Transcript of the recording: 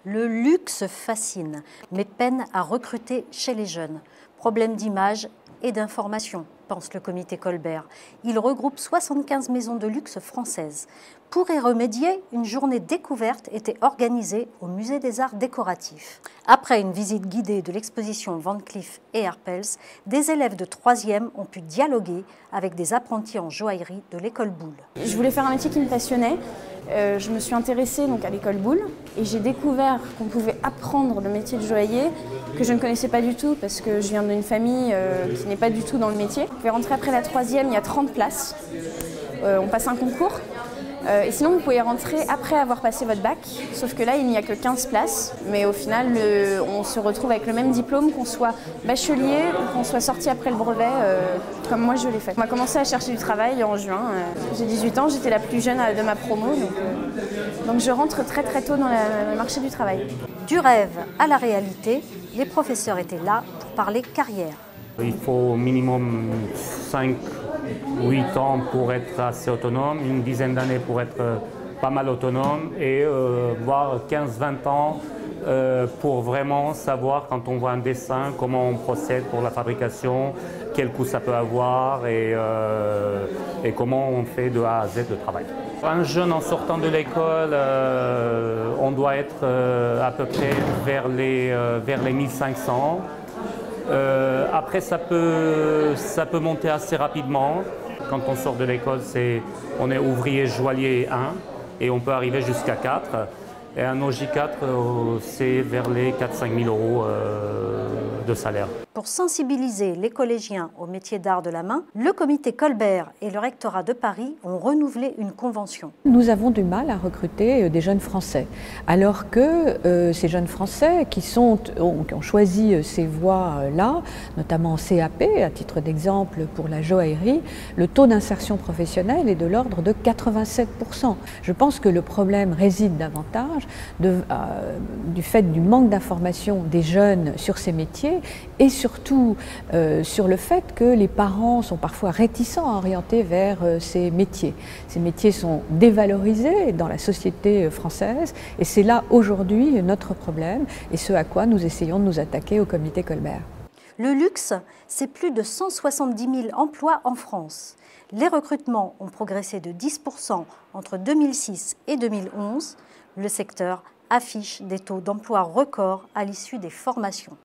Le luxe fascine, mais peine à recruter chez les jeunes. Problème d'image et d'information, pense le comité Colbert. Il regroupe 75 maisons de luxe françaises. Pour y remédier, une journée découverte était organisée au Musée des Arts Décoratifs. Après une visite guidée de l'exposition Van Cleef & Arpels, des élèves de 3e ont pu dialoguer avec des apprentis en joaillerie de l'école Boulle. Je voulais faire un métier qui me passionnait. Je me suis intéressée à l'école Boulle et j'ai découvert qu'on pouvait apprendre le métier de joaillier que je ne connaissais pas du tout parce que je viens d'une famille qui n'est pas du tout dans le métier. Vous pouvez rentrer après la 3e, il y a 30 places. On passe un concours. Et sinon, vous pouvez rentrer après avoir passé votre bac, sauf que là, il n'y a que 15 places. Mais au final, on se retrouve avec le même diplôme, qu'on soit bachelier ou qu'on soit sorti après le brevet, comme moi je l'ai fait. On a commencé à chercher du travail en juin. J'ai 18 ans, j'étais la plus jeune de ma promo, donc je rentre très très tôt dans le marché du travail. Du rêve à la réalité, les professeurs étaient là pour parler carrière. Il faut au minimum 5-8 ans pour être assez autonome, une dizaine d'années pour être pas mal autonome et voire 15-20 ans pour vraiment savoir quand on voit un dessin comment on procède pour la fabrication, quel coût ça peut avoir et comment on fait de A à Z le travail. Un jeune en sortant de l'école, on doit être à peu près vers les 1500. Après, ça peut monter assez rapidement. Quand on sort de l'école, on est ouvrier joaillier 1 et on peut arriver jusqu'à 4. Et un OJ4, c'est vers les 4-5 000 euros de salaire. Pour sensibiliser les collégiens au métier d'art de la main, le comité Colbert et le rectorat de Paris ont renouvelé une convention. Nous avons du mal à recruter des jeunes Français, alors que ces jeunes Français qui ont choisi ces voies-là, notamment en CAP, à titre d'exemple pour la joaillerie, le taux d'insertion professionnelle est de l'ordre de 87%. Je pense que le problème réside davantage du fait du manque d'information des jeunes sur ces métiers et surtout sur le fait que les parents sont parfois réticents à orienter vers ces métiers. Ces métiers sont dévalorisés dans la société française et c'est là aujourd'hui notre problème et ce à quoi nous essayons de nous attaquer au comité Colbert. Le luxe, c'est plus de 170 000 emplois en France. Les recrutements ont progressé de 10% entre 2006 et 2011. Le secteur affiche des taux d'emploi records à l'issue des formations.